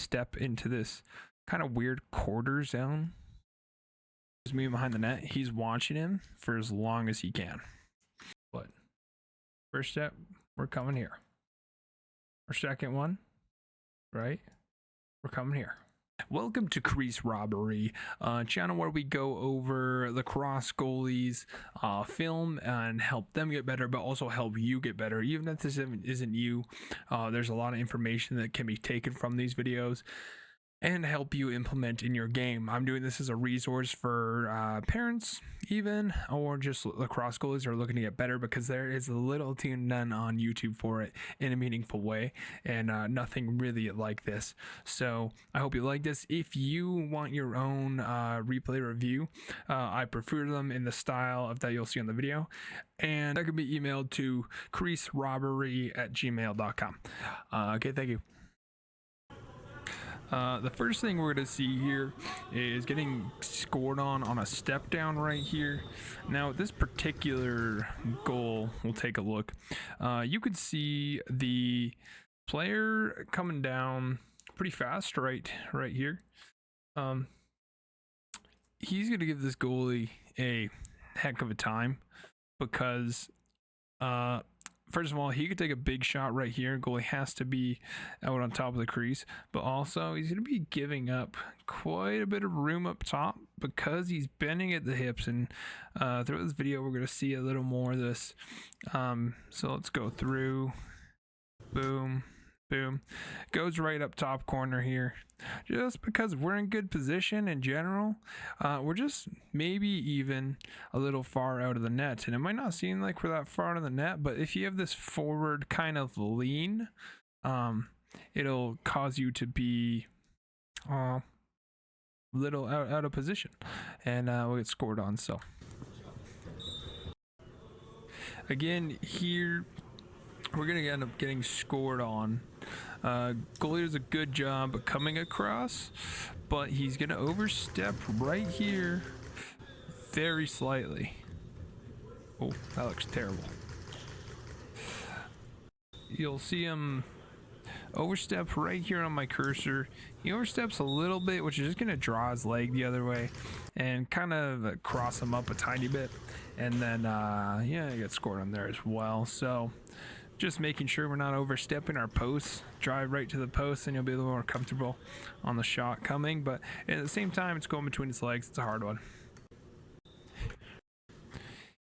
step into this kind of weird quarter zone. He's moving behind the net. He's watching him for as long as he can. But first step, we're coming here. Our second one, right? We're coming here. Welcome to Crease Robbery, channel where we go over lacrosse goalies, film and help them get better, but also help you get better. Even if this isn't you, there's a lot of information that can be taken from these videos and help you implement in your game. I'm doing this as a resource for parents even, or just lacrosse goalies who are looking to get better, because there is little to none on YouTube for it in a meaningful way, and nothing really like this. So I hope you like this. If you want your own replay review, I prefer them in the style of that you'll see on the video, and that can be emailed to creaserobbery@gmail.com. Okay, thank you. The first thing we're going to see here is getting scored on a step down right here. Now, this particular goal, we'll take a look. You could see the player coming down pretty fast right here. He's going to give this goalie a heck of a time because first of all, he could take a big shot right here. Goalie has to be out on top of the crease, but also he's going to be giving up quite a bit of room up top because he's bending at the hips. And throughout this video, we're going to see a little more of this. So let's go through. Boom, boom. Goes right up top corner here. Just because we're in good position in general, we're just maybe even a little far out of the net, and it might not seem like we're that far out of the net, but if you have this forward kind of lean, it'll cause you to be a little out of position, and we'll get scored on. So again here, we're gonna end up getting scored on. Goalie does a good job coming across, but he's gonna overstep right here very slightly. Oh, that looks terrible. You'll see him overstep right here on my cursor. He oversteps a little bit, which is just gonna draw his leg the other way and kind of cross him up a tiny bit, and then yeah, he gets scored on there as well. So just making sure we're not overstepping our posts. Drive right to the post and you'll be a little more comfortable on the shot coming, but at the same time, it's going between his legs. It's a hard one.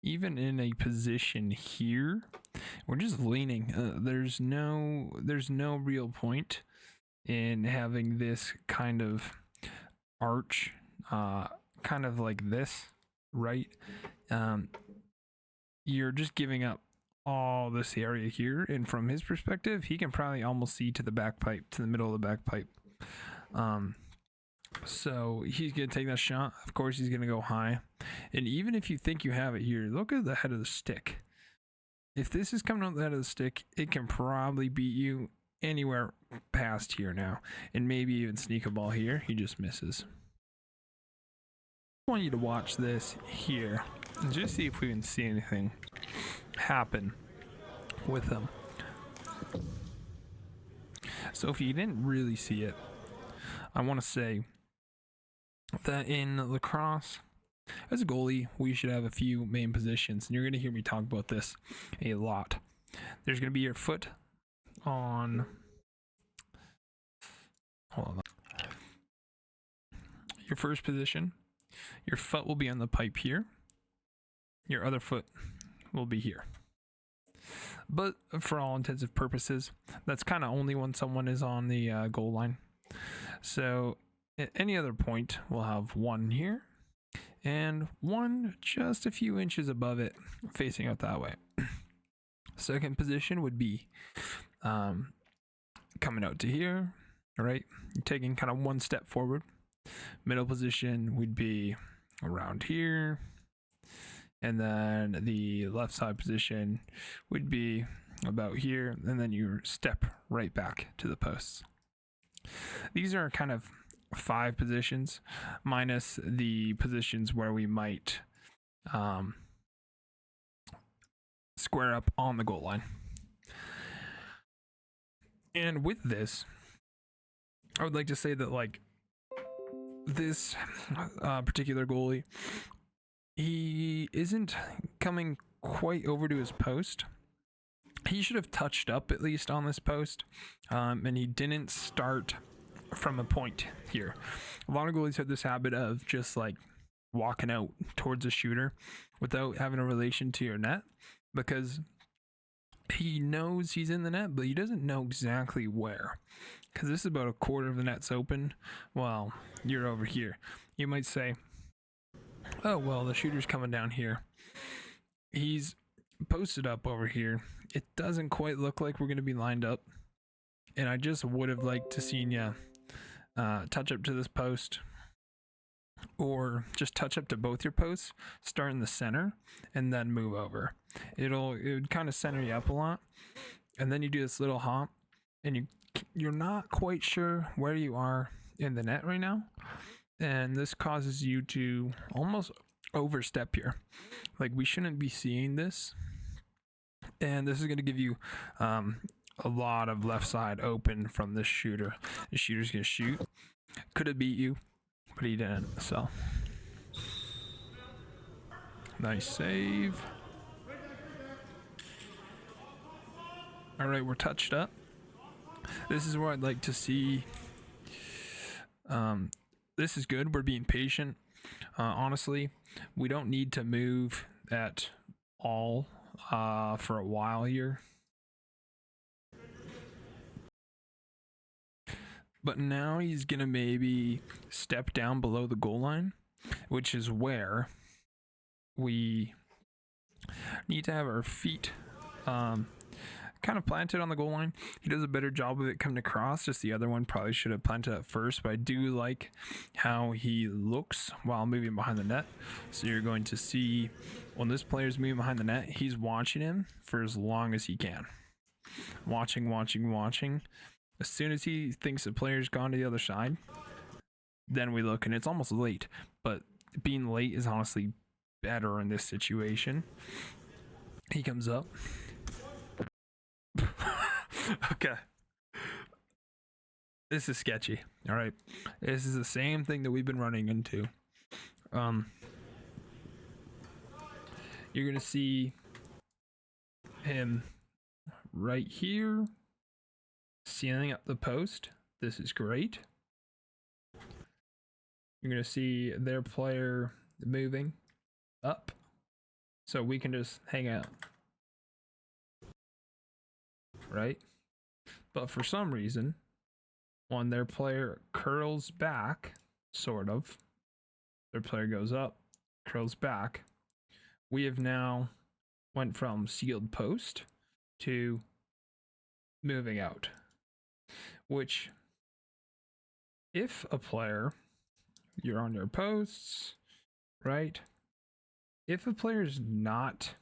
Even in a position here, we're just leaning. There's no real point in having this kind of arch, kind of like this, right? You're just giving up all this area here, and from his perspective, he can probably almost see to the back pipe, to the middle of the back pipe. So he's gonna take that shot. Of course, he's gonna go high, and even if you think you have it here, look at the head of the stick. If this is coming out the head of the stick, it can probably beat you anywhere past here now, and maybe even sneak a ball here. He just misses. I want you to watch this here and just see if we can see anything happen with them. So if you didn't really see it, I want to say that in lacrosse, as a goalie, we should have a few main positions, and you're going to hear me talk about this a lot. There's going to be your foot on, hold on, your first position. Your foot will be on the pipe here. Your other foot will be here. But for all intents and purposes, that's kind of only when someone is on the goal line. So at any other point, we'll have one here and one just a few inches above it facing out that way. Second position would be coming out to here, right? You're taking kind of one step forward. Middle position would be around here. And then the left side position would be about here, and then you step right back to the posts. These are kind of 5 positions, minus the positions where we might square up on the goal line. And with this, I would like to say that like this particular goalie, he isn't coming quite over to his post. He should have touched up at least on this post, and he didn't start from a point here. A lot of goalies have this habit of just like walking out towards a shooter without having a relation to your net, because he knows he's in the net, but he doesn't know exactly where. Because this is about a quarter of the net's open while you're over here. You might say, oh, well, the shooter's coming down here. He's posted up over here. It doesn't quite look like we're going to be lined up. And I just would have liked to seen you touch up to this post, or just touch up to both your posts, start in the center, and then move over. It would kind of center you up a lot. And then you do this little hop, and you're not quite sure where you are in the net right now. And this causes you to almost overstep here. Like, we shouldn't be seeing this. And this is going to give you a lot of left side open from this shooter. The shooter's going to shoot. Could have beat you, but he didn't. So, nice save. All right, we're touched up. This is where I'd like to see. This is good. We're being patient. Honestly, we don't need to move at all for a while here. But now he's going to maybe step down below the goal line, which is where we need to have our feet kind of planted on the goal line. He does a better job of it coming across. Just the other one probably should have planted at first, but I do like how he looks while moving behind the net. So you're going to see when this player's moving behind the net, he's watching him for as long as he can. Watching. As soon as he thinks the player's gone to the other side, then we look, and it's almost late. But being late is honestly better in this situation. He comes up. Okay. This is sketchy. All right. This is the same thing that we've been running into. You're going to see him right here, sealing up the post. This is great. You're going to see their player moving up, so we can just hang out. Right? But for some reason, when their player curls back, sort of, their player goes up, curls back, we have now went from sealed post to moving out. Which, if a player, you're on your posts, right? If a player is not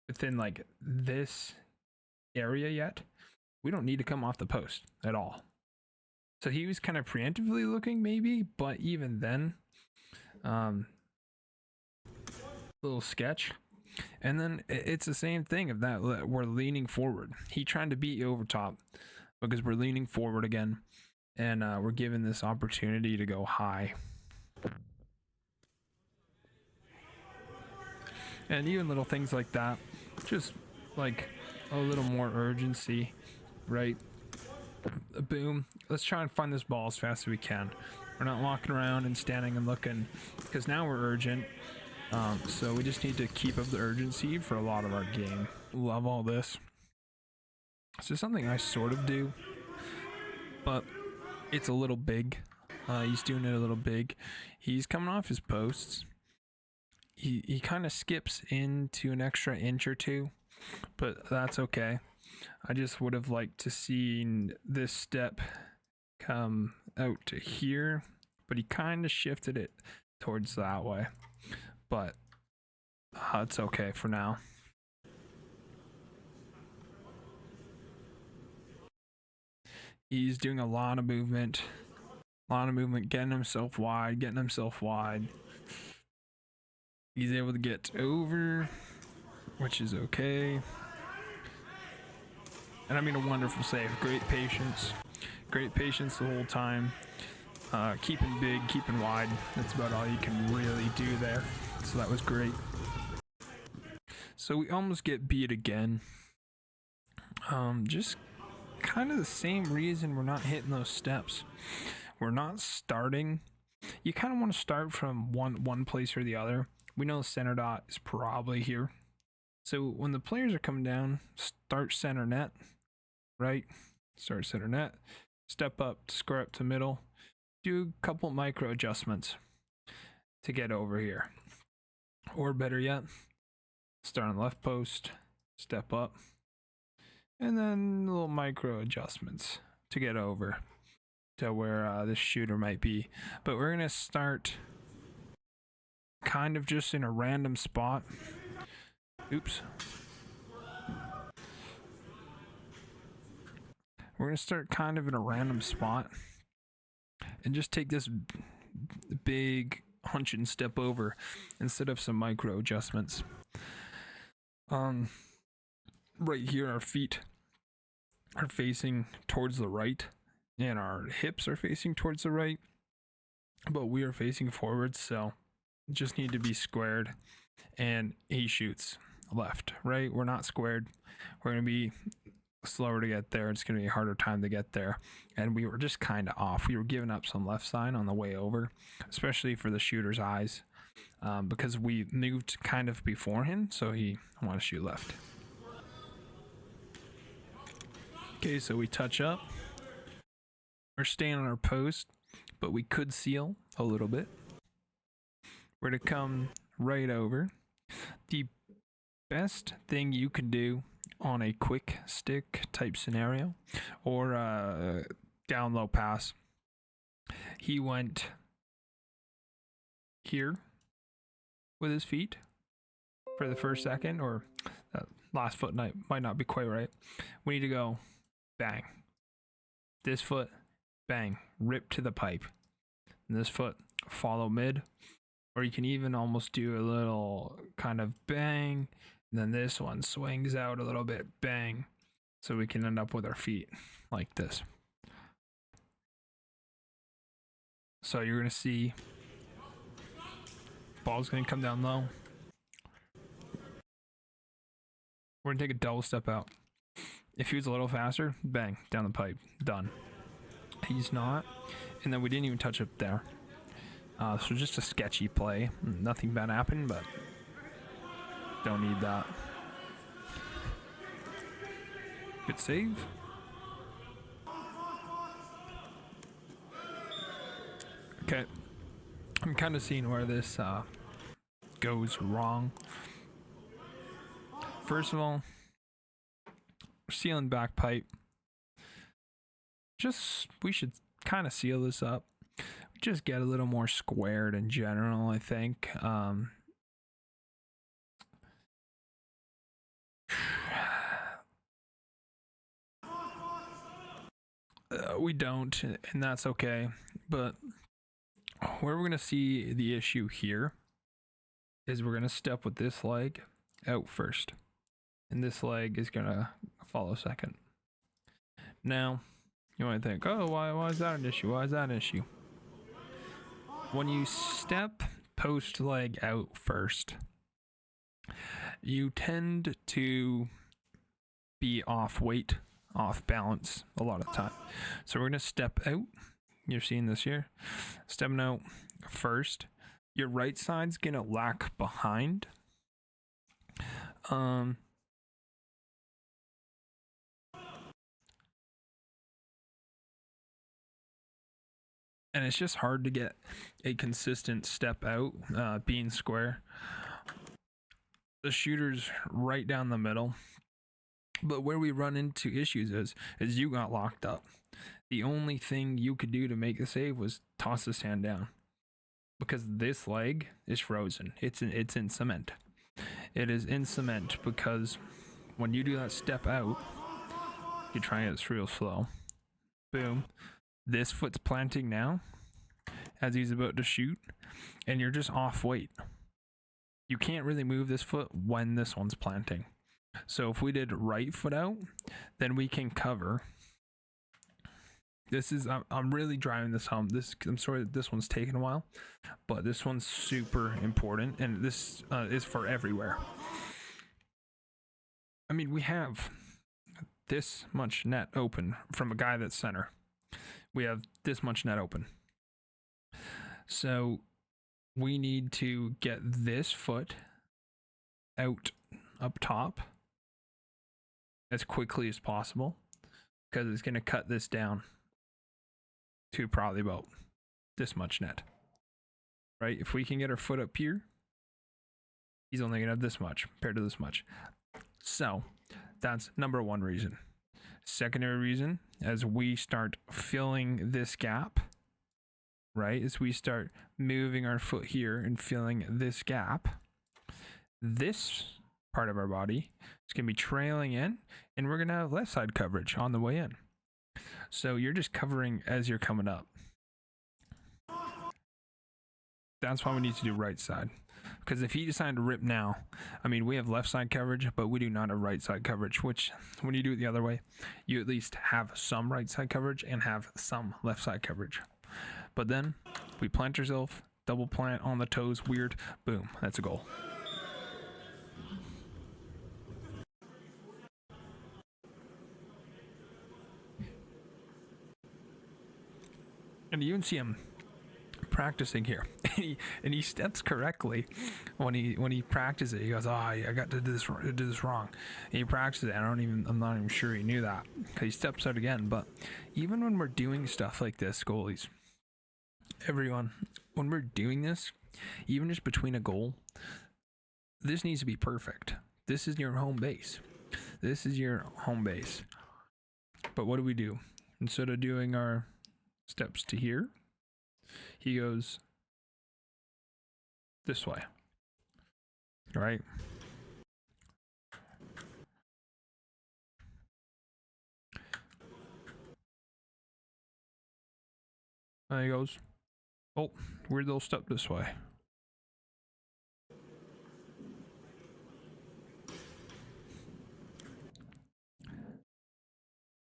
within like this area yet, we don't need to come off the post at all. So he was kind of preemptively looking maybe, but even then, little sketch. And then it's the same thing of that we're leaning forward. He trying to beat you over top because we're leaning forward again, and we're given this opportunity to go high. And even little things like that, just like a little more urgency, right? Boom. Let's try and find this ball as fast as we can. We're not walking around and standing and looking, because now we're urgent. So we just need to keep up the urgency for a lot of our game. Love all this. This is something I sort of do, but it's a little big. He's doing it a little big. He's coming off his posts. He kind of skips into an extra inch or two, but that's okay. I just would have liked to seen this step come out to here, but he kind of shifted it towards that way. But it's okay for now. He's doing a lot of movement, getting himself wide. He's able to get over, which is okay. And I mean, a wonderful save. Great patience. Great patience the whole time. Keeping big, keeping wide. That's about all you can really do there. So that was great. So we almost get beat again. Just kind of the same reason we're not hitting those steps. We're not starting. You kind of want to start from one place or the other. We know the center dot is probably here. So when the players are coming down, start center net, right? Start center net. Step up, square up to middle. Do a couple micro adjustments to get over here. Or better yet, start on the left post, step up, and then little micro adjustments to get over to where this shooter might be. But we're going to start kind of just in a random spot. Oops. We're going to start kind of in a random spot and just take this big hunch and step over instead of some micro adjustments. Right here, our feet are facing towards the right and our hips are facing towards the right, but we are facing forward, so just need to be squared. And he shoots left, right? We're not squared. We're going to be slower to get there. It's going to be a harder time to get there. And we were just kind of off. We were giving up some left side on the way over, especially for the shooter's eyes, because we moved kind of before him, so he wanted to shoot left. Okay, so we touch up. We're staying on our post, but we could seal a little bit. We're to come right over. The best thing you can do on a quick stick type scenario or a down low pass, he went here with his feet for the first second, or that last foot might not be quite right. We need to go bang. This foot, bang, rip to the pipe. And this foot, follow mid. Or you can even almost do a little kind of bang. And then this one swings out a little bit, bang. So we can end up with our feet like this. So you're going to see ball's going to come down low. We're going to take a double step out. If he was a little faster, bang, down the pipe, done. He's not. And then we didn't even touch up there. So just a sketchy play. Nothing bad happened, but don't need that. Good save. Okay. I'm kind of seeing where this goes wrong. First of all, sealing back pipe. We should kind of seal this up. Just get a little more squared in general, I think. We don't, and that's okay. But where we're going to see the issue here is we're going to step with this leg out first. And this leg is going to follow second. Now, you might think, oh, why is that an issue? Why is that an issue? When you step post leg out first, you tend to be off weight, off balance a lot of the time. So we're going to step out. You're seeing this here. Stepping out first. Your right side's going to lack behind. And it's just hard to get a consistent step out, being square. The shooter's right down the middle. But where we run into issues is you got locked up. The only thing you could do to make the save was toss this hand down. Because this leg is frozen. It's in cement. It is in cement because when you do that step out, you try it, it's real slow. Boom. This foot's planting now as he's about to shoot, and you're just off weight. You can't really move this foot when this one's planting. So if we did right foot out, then we can cover This is I'm really driving this home. I'm sorry that this one's taken a while, but this one's super important, and this is for everywhere. I mean, we have this much net open from a guy that's center. We have this much net open. So we need to get this foot out up top as quickly as possible, because it's going to cut this down to probably about this much net. Right? If we can get our foot up here, he's only going to have this much compared to this much. So that's number one reason. Secondary reason, as we start filling this gap, right, as we start moving our foot here and filling this gap, this part of our body is going to be trailing in, and we're going to have left side coverage on the way in. So you're just covering as you're coming up. That's why we need to do right side. Because if he decided to rip now, I mean, we have left side coverage, but we do not have right side coverage, which when you do it the other way, you at least have some right side coverage and have some left side coverage. But then we plant ourselves, double plant on the toes, weird, boom, that's a goal. And you can see him practicing here, and he steps correctly when he practices it. He goes, "Oh, I got to do this wrong." And he practices it. I'm not even sure he knew that, because he steps out again. But even when we're doing stuff like this, goalies, everyone, when we're doing this, even just between a goal, this needs to be perfect. This is your home base. This is your home base. But what do? Instead of doing our steps to here, he goes this way, right? And he goes, oh, weird little step this way.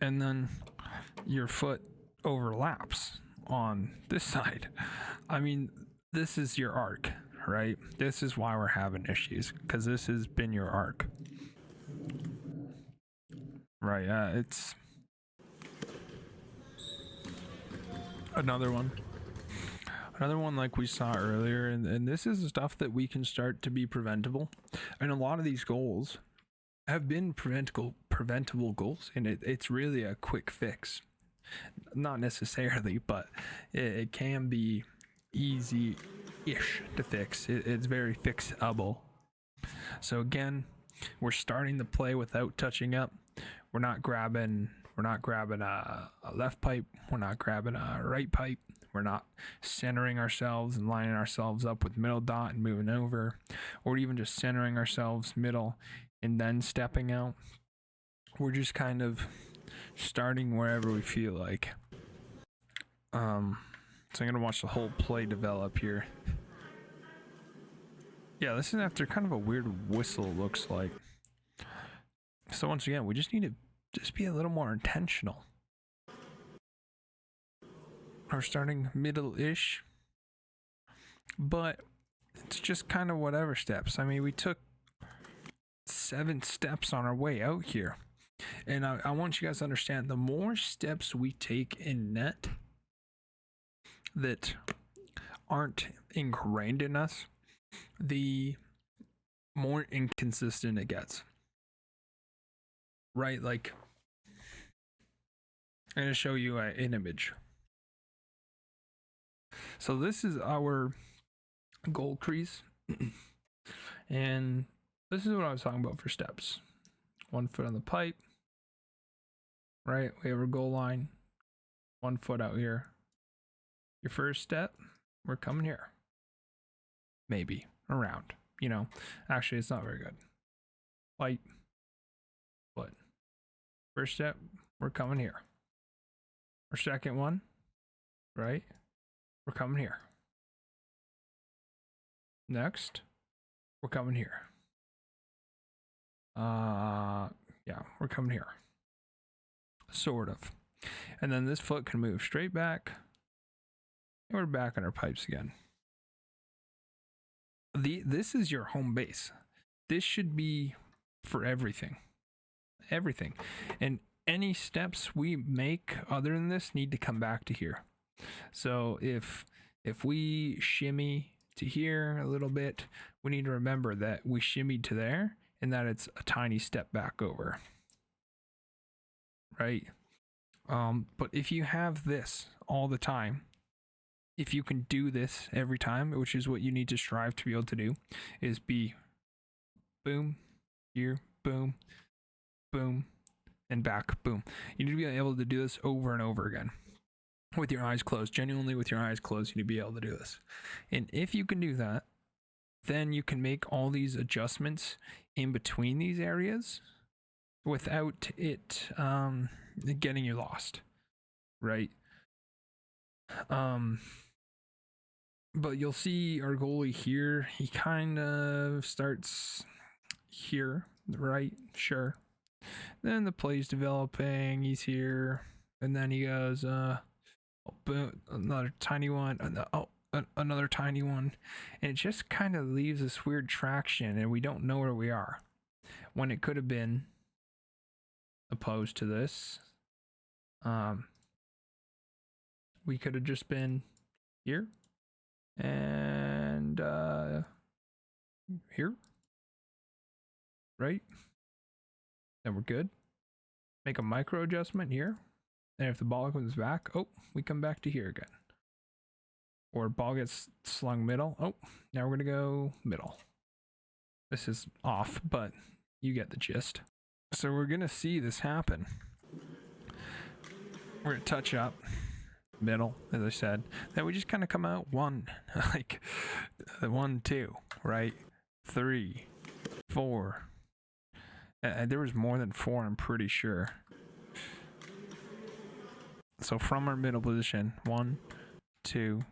And then your foot overlaps on this side. I mean, this is your arc, right? This is why we're having issues, because this has been your arc, right? It's another one like we saw earlier, and this is stuff that we can start to be preventable. And a lot of these goals have been preventable goals, and it's really a quick fix. Not necessarily, but it can be easy-ish to fix. It's very fixable. So again, we're starting to play without touching up. We're not grabbing a left pipe. We're not grabbing a right pipe. We're not centering ourselves and lining ourselves up with middle dot and moving over, or even just centering ourselves middle and then stepping out. We're just kind of starting wherever we feel like. So I'm gonna watch the whole play develop here. Yeah, this is after kind of a weird whistle, it looks like. So once again, we just need to just be a little more intentional. We're starting middle-ish, but it's just kind of whatever steps. I mean, we took 7 steps on our way out here. And I want you guys to understand, the more steps we take in net that aren't ingrained in us, the more inconsistent it gets. Right? Like, I'm going to show you an image. So this is our goal crease. And this is what I was talking about for steps. 1 foot on the pipe. Right? We have our goal line. 1 foot out here. Your first step, we're coming here. Maybe. Around. You know. Actually, it's not very good. Light. Foot. First step, we're coming here. Our second one, right? We're coming here. Next, we're coming here. Yeah, we're coming here. Sort of. And then this foot can move straight back. And we're back on our pipes again. This is your home base. This should be for everything. Everything. And any steps we make other than this need to come back to here. So if we shimmy to here a little bit, we need to remember that we shimmied to there and that it's a tiny step back over. Right? But if you have this all the time, if you can do this every time, which is what you need to strive to be able to do, is be boom, here, boom, boom, and back, boom. You need to be able to do this over and over again with your eyes closed. Genuinely with your eyes closed, you need to be able to do this. And if you can do that, then you can make all these adjustments in between these areas without it getting you lost, right? But you'll see our goalie here, he kind of starts here, right? Sure. Then the play's developing, he's here, and then he goes, another tiny one, another tiny one, and it just kind of leaves this weird traction, and we don't know where we are. When it could have been opposed to this, we could have just been here and here, right? Then we're good. Make a micro adjustment here, and if the ball comes back, we come back to here again. Or ball gets slung middle. Now we're gonna go middle. This is off, but you get the gist. So we're gonna see this happen. We're gonna touch up middle, as I said. Then we just kind of come out one, like 1, 2, right? 3, 4. There was more than 4, I'm pretty sure. So from our middle position, 1, 2,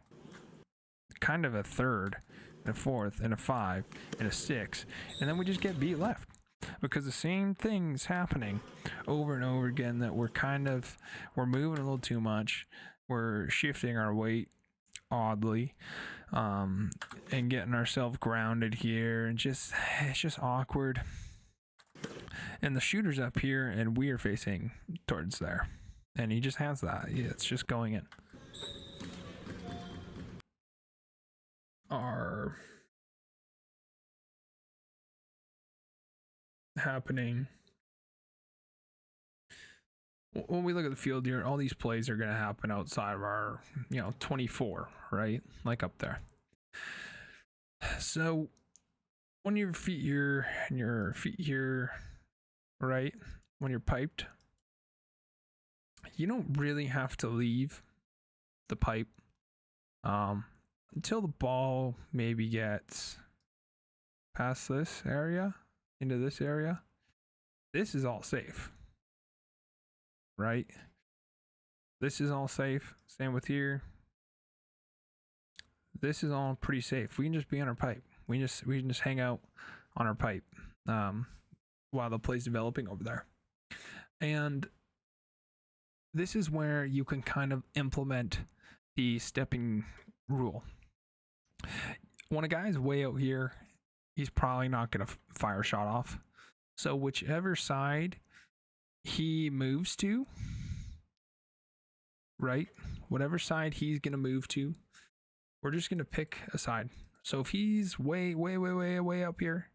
kind of a third, and a fourth, and a 5, and a 6, and then we just get beat left. Because the same thing's happening over and over again, that we're moving a little too much, we're shifting our weight oddly, and getting ourselves grounded here, and it's just awkward. And the shooter's up here, and we are facing towards there, and he just has that. It's just going in. Are happening when we look at the field here. All these plays are going to happen outside of our 24, right? Like up there. So when your feet here and your feet here, right, when you're piped, you don't really have to leave the pipe until the ball maybe gets past this area into this area. This is all safe, right? This is all safe. Same with here. This is all pretty safe. We can just be on our pipe. We can just hang out on our pipe while the play's developing over there. And this is where you can kind of implement the stepping rule. When a guy's way out here, he's probably not going to fire a shot off. So whichever side he moves to, right? Whatever side he's going to move to, we're just going to pick a side. So if he's way up here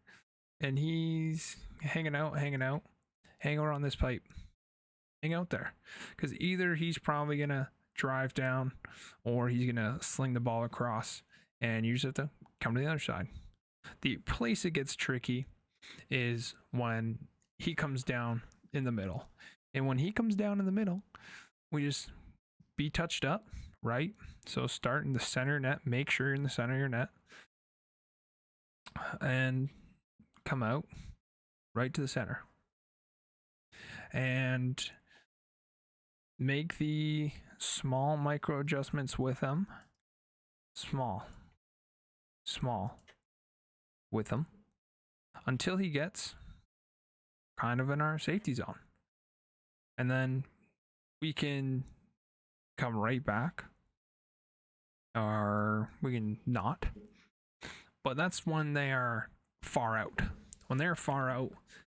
and he's hanging out, hang around this pipe, hang out there. Because either he's probably going to drive down or he's going to sling the ball across, and you just have to come to the other side. The place it gets tricky is when he comes down in the middle. And when he comes down in the middle, we just be touched up, right? So start in the center net, make sure you're in the center of your net, and come out right to the center. And make the small micro adjustments with them. Small with him until he gets kind of in our safety zone. And then we can come right back, or we can not. But that's when they are far out. When they're far out,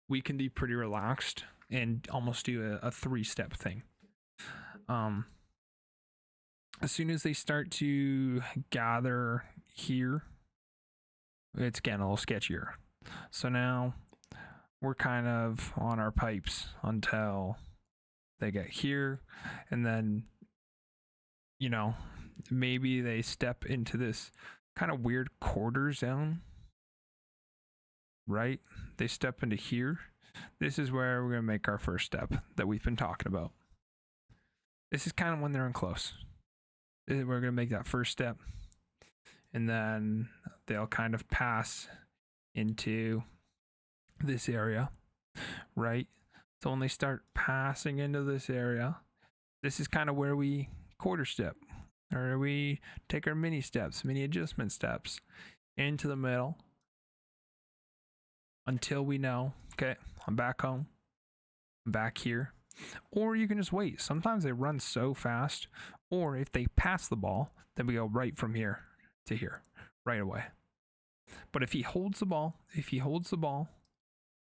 we can be pretty relaxed and almost do a 3-step thing. As soon as they start to gather here, it's getting a little sketchier. So now we're kind of on our pipes until they get here, and then, you know, maybe they step into this kind of weird quarter zone, right? They step into here. This is where we're going to make our first step that we've been talking about. This is kind of when they're in close. We're going to make that first step, and then they'll kind of pass into this area, right? So when they start passing into this area, this is kind of where we quarter step, or we take our mini steps, mini adjustment steps into the middle until we know, okay, I'm back home, I'm back here. Or you can just wait. Sometimes they run so fast, or if they pass the ball, then we go right from here to here right away. But if he holds the ball,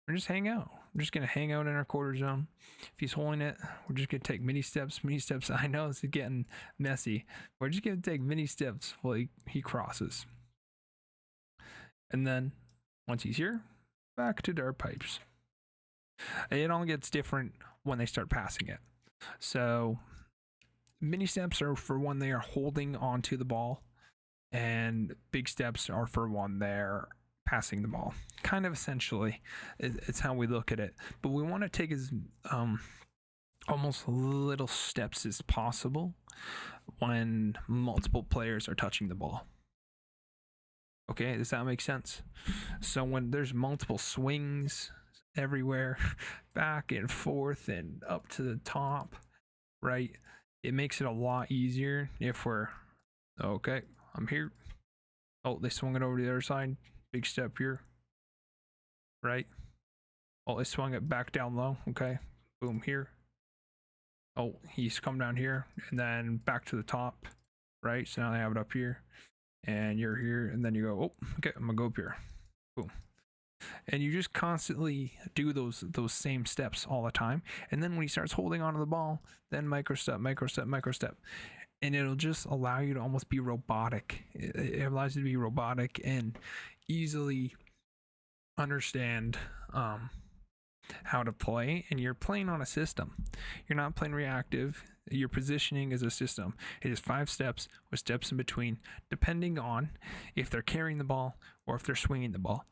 we're just hang out. We're just going to hang out in our quarter zone. If he's holding it, we're just going to take mini steps. I know this is getting messy. We're just going to take mini steps while he crosses. And then once he's here, back to our pipes. It all gets different when they start passing it. So mini steps are for when they are holding onto the ball, and big steps are for when they're passing the ball. Kind of essentially, it's how we look at it. But we want to take as almost little steps as possible when multiple players are touching the ball. Okay, does that make sense? So when there's multiple swings everywhere, back and forth and up to the top, right? It makes it a lot easier if we're, okay, I'm here. Oh, they swung it over to the other side. Big step here, right? Oh, they swung it back down low. Okay, boom here. Oh, he's come down here and then back to the top, right? So now they have it up here, and you're here, and then you go, oh, okay, I'm gonna go up here. Boom. And you just constantly do those same steps all the time. And then when he starts holding onto the ball, then micro step. And it'll just allow you to almost be robotic. It allows you to be robotic and easily understand how to play. And you're playing on a system. You're not playing reactive. Your positioning is a system. It is 5 steps with steps in between, depending on if they're carrying the ball or if they're swinging the ball.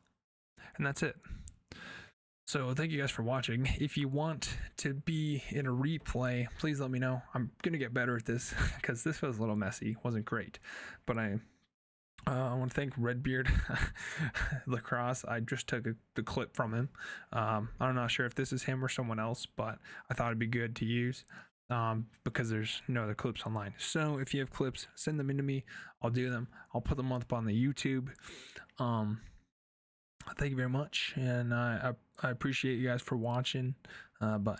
And that's it. So thank you guys for watching. If you want to be in a replay, please let me know. I'm going to get better at this because this was a little messy. Wasn't great. But I want to thank Redbeard Lacrosse. I just took the clip from him. I'm not sure if this is him or someone else, but I thought it'd be good to use because there's no other clips online. So if you have clips, send them in to me. I'll do them. I'll put them up on the YouTube. Thank you very much, and I appreciate you guys for watching. Bye.